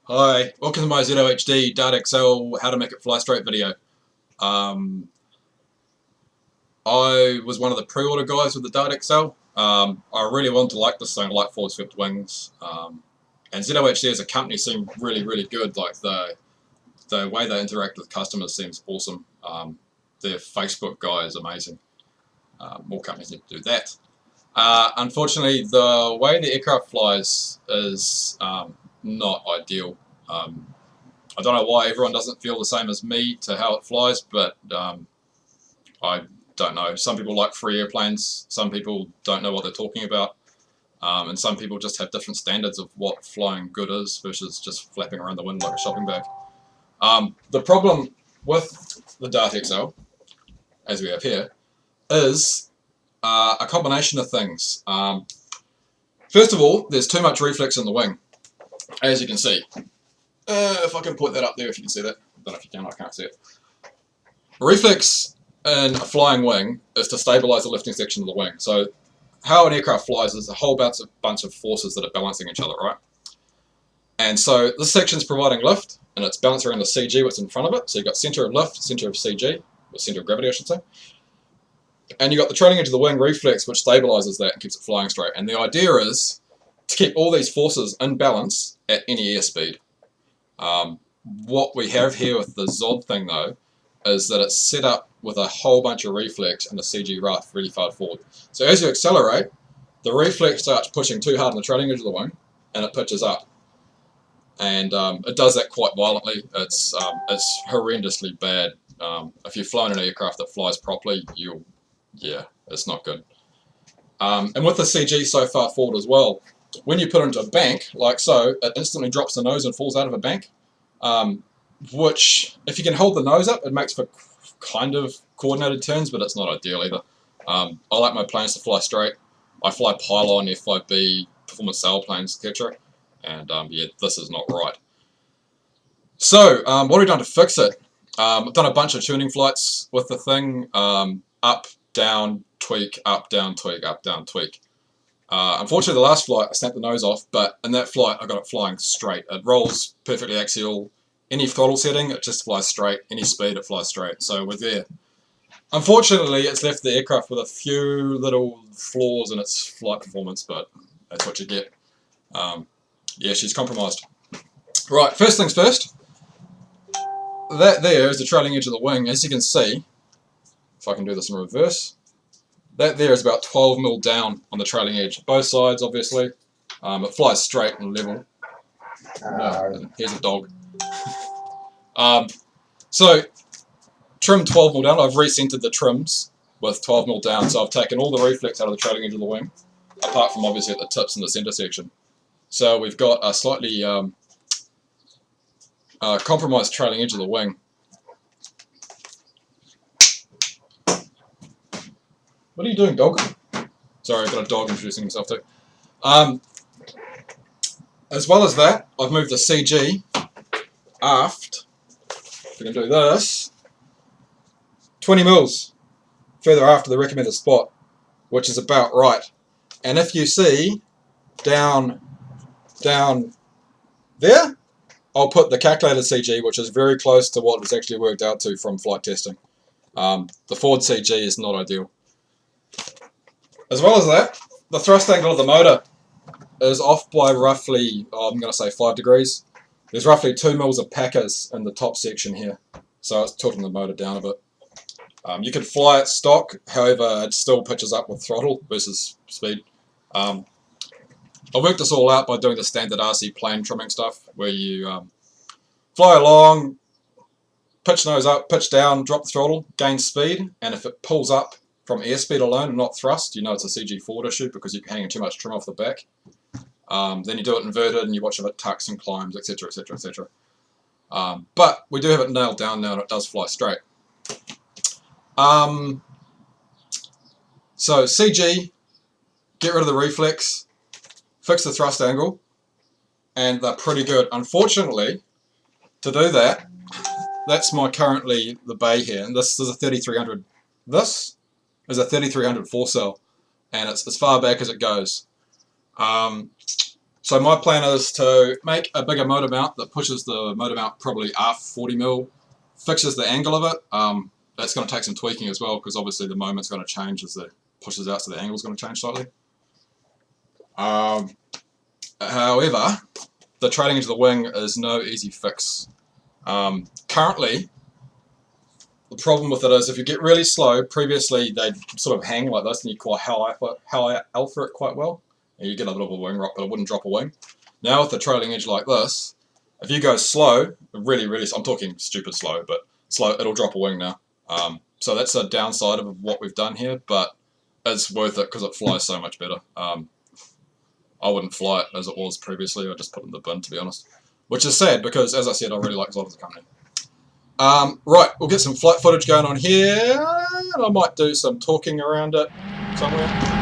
Hi, welcome to my ZOHD Dart Excel how to make it fly straight video. Um, I was one of the pre-order guys with the Dart Excel. I really wanted to like this thing, I like forward swept wings. And ZOHD as a company seemed really good. Like the way they interact with customers seems awesome. Their Facebook guy is amazing. More companies need to do that. Unfortunately, the way the aircraft flies is not ideal. Um, I don't know why everyone doesn't feel the same as me to how it flies, but I don't know. Some people like free airplanes, some people don't know what they're talking about, and some people just have different standards of what flying good is versus just flapping around the wind like a shopping bag. The problem with the Dart XL, as we have here, is a combination of things. First of all, there's too much reflex in the wing, as you can see. If I can point that up there, if you can see that. I don't know if you can, I can't see it. Reflex in a flying wing is to stabilize the lifting section of the wing. So how an aircraft flies is a whole bunch of forces that are balancing each other, right? And so this section is providing lift, and it's balancing around the CG, what's in front of it. So you've got center of lift, center of CG, or center of gravity, I should say. And you've got the trailing edge of the wing reflex, which stabilizes that and keeps it flying straight. And the idea is to keep all these forces in balance at any airspeed. What we have here with the ZOHD thing, though, is that it's set up with a whole bunch of reflex and the CG rough really far forward. So as you accelerate, the reflex starts pushing too hard on the trailing edge of the wing, and it pitches up. And it does that quite violently. It's horrendously bad. If you've flown an aircraft that flies properly, it's not good. And with the CG so far forward as well, when you put it into a bank, like so, it instantly drops the nose and falls out of a bank. Which, if you can hold the nose up, it makes for kind of coordinated turns, but it's not ideal either. I like my planes to fly straight. I fly pylon, F5B, performance sailplanes, etc. And this is not right. So, what have we done to fix it? I've done a bunch of tuning flights with the thing. Up, down, tweak, up, down, tweak, up, down, tweak. Unfortunately, the last flight I snapped the nose off, but in that flight I got it flying straight. It rolls perfectly axial. Any throttle setting, it just flies straight. Any speed, it flies straight. So we're there. Unfortunately, it's left the aircraft with a few little flaws in its flight performance, but that's what you get. She's compromised. Right, first things first. That there is the trailing edge of the wing. As you can see, if I can do this in reverse, that there is about 12 mil down on the trailing edge. Both sides, obviously. It flies straight and level. No, here's a dog. So, trim 12 mil down. I've recentered the trims with 12 mil down, so I've taken all the reflex out of the trailing edge of the wing, apart from obviously at the tips and the center section. So we've got a slightly compromised trailing edge of the wing. What are you doing, dog? Sorry, I've got a dog introducing himself too. As well as that, I've moved the CG aft. If we can do this, 20 mils further aft of the recommended spot, which is about right. And if you see down there, I'll put the calculated CG, which is very close to what it's actually worked out to from flight testing. The forward CG is not ideal. As well as that, the thrust angle of the motor is off by roughly, I'm going to say 5 degrees. There's roughly 2 mils of packers in the top section here, so it's tilting the motor down a bit. You can fly it stock, however it still pitches up with throttle versus speed. I worked this all out by doing the standard RC plane trimming stuff, where you fly along, pitch nose up, pitch down, drop the throttle, gain speed, and if it pulls up from airspeed alone and not thrust, you know it's a CG forward issue because you're hanging too much trim off the back. Then you do it inverted and you watch if it tucks and climbs, etc, etc, etc. But we do have it nailed down now and it does fly straight. So CG, get rid of the reflex, fix the thrust angle, and they're pretty good. Unfortunately, to do that, that's currently the bay here, and this is a 3300. This is a 3300 4 cell, and it's as far back as it goes. So my plan is to make a bigger motor mount that pushes the motor mount probably aft 40mm, fixes the angle of it. That's going to take some tweaking as well, because obviously the moment's going to change as it pushes out, so the angle's going to change slightly. However, the trailing edge of the wing is no easy fix. Currently, the problem with it is if you get really slow, previously they'd sort of hang like this and you quite high alpha it quite well, and you get a bit of a wing rock, but it wouldn't drop a wing. Now with the trailing edge like this, if you go slow, really, I'm talking stupid slow, but slow, it'll drop a wing now. So that's a downside of what we've done here, but it's worth it because it flies so much better. I wouldn't fly it as it was previously, I just put it in the bin, to be honest. Which is sad because, as I said, I really like ZOHD as a company. Right, we'll get some flight footage going on here, and I might do some talking around it somewhere.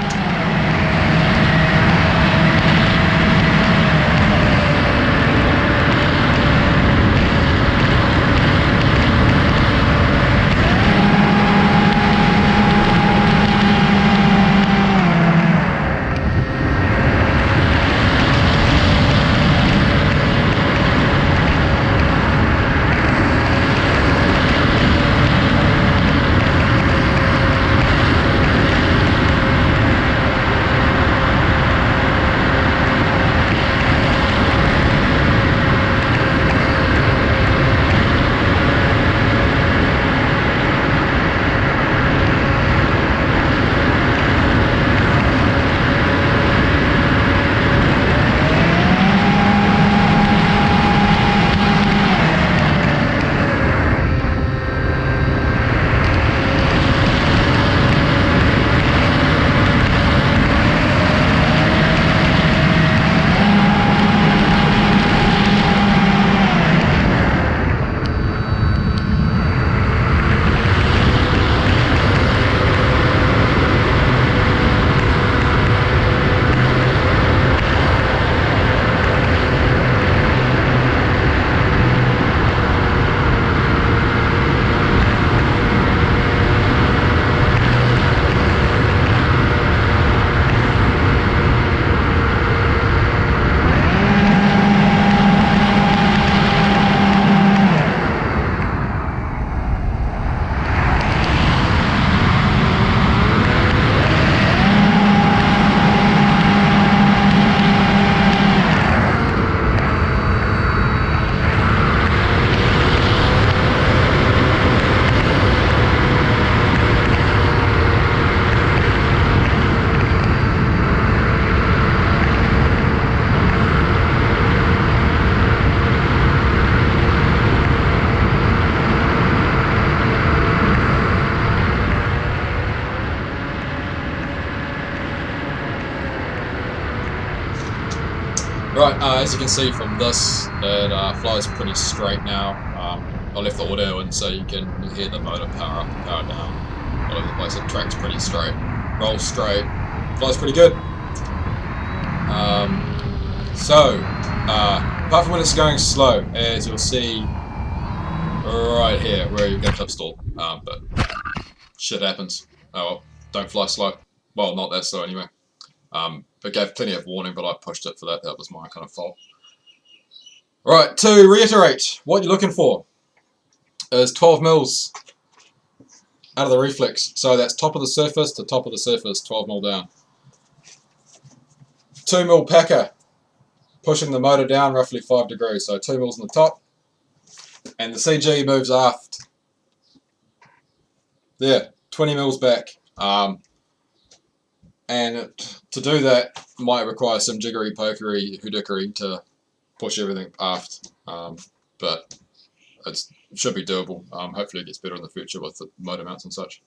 Right, as you can see from this, it flies pretty straight now. I left the audio in so you can hear the motor power up and power down all over the place. It tracks pretty straight, rolls straight, flies pretty good. Apart from when it's going slow, as you'll see right here, where you get clip stall, but shit happens. Oh well, don't fly slow. Well, not that slow anyway. It gave plenty of warning, but I pushed it for that. That was my kind of fault. Right, to reiterate, what you're looking for is 12mm out of the reflex. So that's top of the surface to top of the surface, 12mm down. 2mm packer, pushing the motor down roughly 5 degrees. So 2mm on the top, and the CG moves aft. There, 20mm back. And to do that might require some jiggery pokery hoodickery to push everything aft, but it should be doable. Hopefully it gets better in the future with the motor mounts and such.